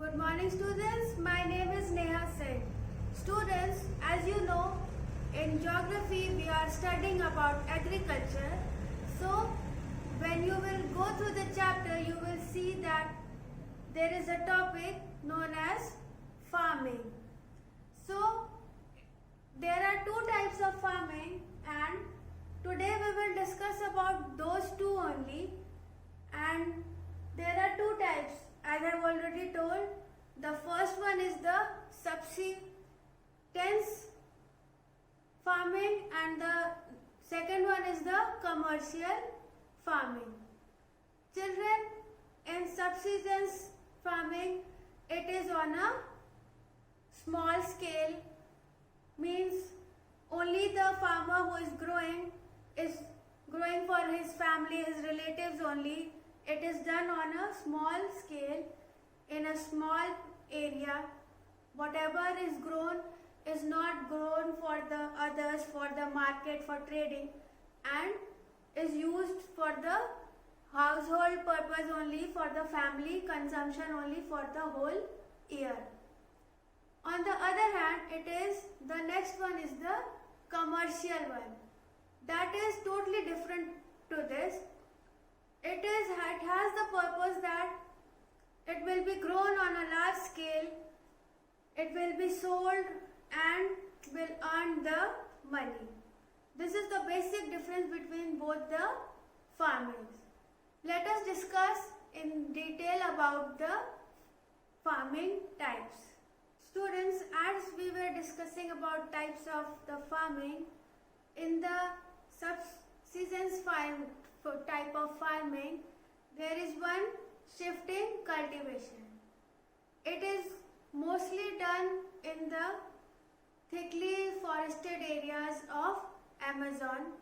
Good morning students, my name is Neha Singh. Students, as you know, in geography we are studying about agriculture. So, when you will go through the chapter, you will see that there is a topic known as farming. So, there are two types of farming and today we will discuss about those two only. And there are two types, as I have already told. The first one is the subsistence farming and the second one is the commercial farming. Children, in subsistence farming, it is on a small scale, means only the farmer who is growing for his family, his relatives only. It is done on a small scale, in a small area. Whatever is grown is not grown for the others, for the market, for trading, and is used for the household purpose only, for the family consumption only for the whole year. On the other hand, the next one is the commercial one. That is totally different to this. It has the purpose that it will be grown on a large scale, it will be sold and will earn the money. This is the basic difference between both the farmings. Let us discuss in detail about the farming types. Students, as we were discussing about types of the farming, in the subsistence type of farming, there is one shifting cultivation. It is mostly done in the thickly forested areas of Amazon,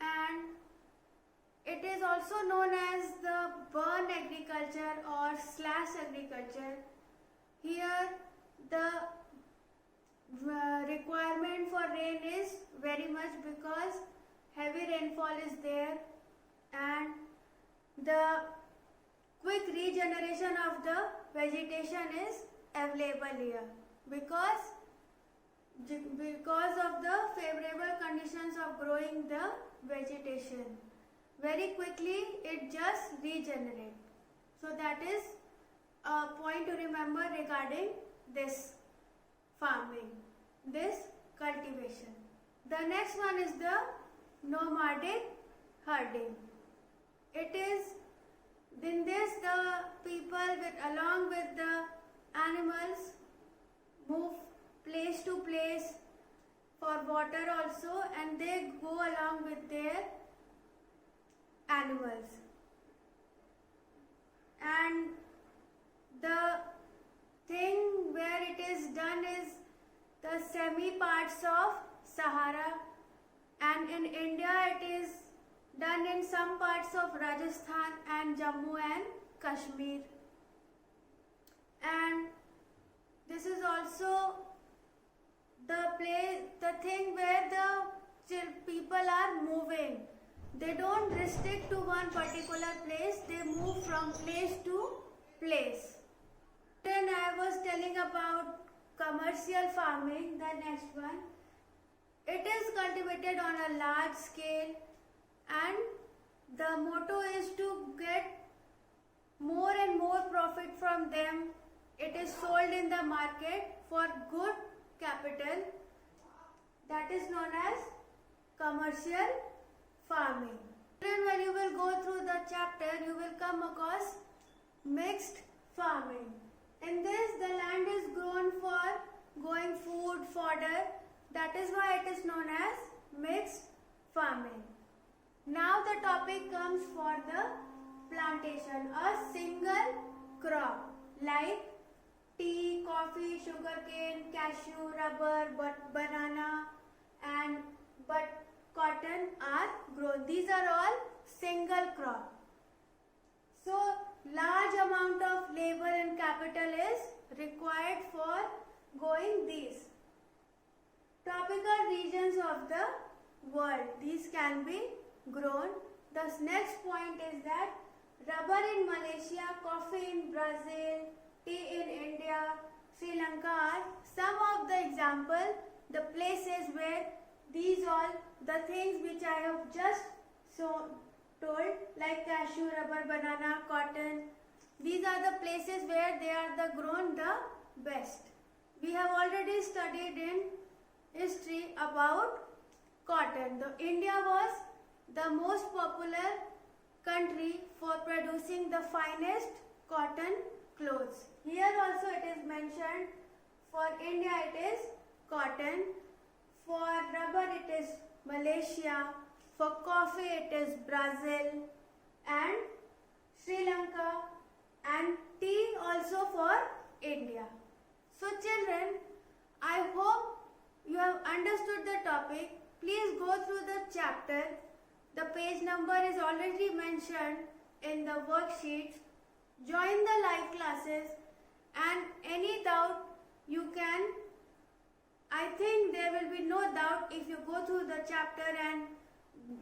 and it is also known as the burn agriculture or slash agriculture. Here the requirement for rain is very much because heavy rainfall is there and the quick regeneration of the vegetation is available here because of the favorable conditions of growing the vegetation. Very quickly it just regenerates. So that is a point to remember regarding this farming, this cultivation. The next one is the nomadic herding. It is in this the people along with the animals move place to place for water also, and they go along with their animals. And the thing where it is done is the semi parts of Sahara, and in India it is done in some parts of Rajasthan and Jammu and Kashmir. And this is also the thing where the people are moving. They don't restrict to one particular place, they move from place to place. Then I was telling about commercial farming, the next one. It is cultivated on a large scale and the motto is to get more and more profit from them. It is sold in the market for good capital. That is known as commercial farming. Then when you will go through the chapter, you will come across mixed farming. In this, the land is grown for growing food, fodder. That is why it is known as mixed farming. Now the topic comes for the plantation, a single crop like tea, coffee, sugarcane, cashew, rubber, banana and cotton are grown. These are all single crop. So large amount of labor and capital is required for growing these. Tropical regions of the world, these can be grown. The next point is that rubber in Malaysia, coffee in Brazil, tea Lanka are some of the example, the places where these all the things which I have just told, like cashew, rubber, banana, cotton. These are the places where they are the grown the best. We have already studied in history about cotton. India was the most popular country for producing the finest cotton clothes. Here also it is mentioned, for India it is cotton, for rubber it is Malaysia, for coffee it is Brazil and Sri Lanka, and tea also for India. So children, I hope you have understood the topic. Please go through the chapter. The page number is already mentioned in the worksheets. Join the live classes, and any doubt you can, I think there will be no doubt if you go through the chapter and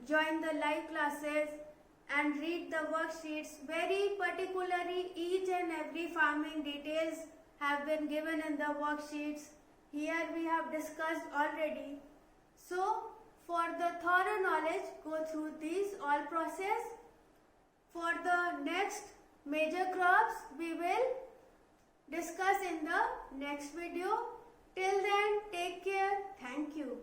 join the live classes and read the worksheets. Very particularly each and every farming details have been given in the worksheets. Here we have discussed already. So for the thorough knowledge, go through these all process. For the next major crops, we will discuss in the next video. Till then, take care. Thank you.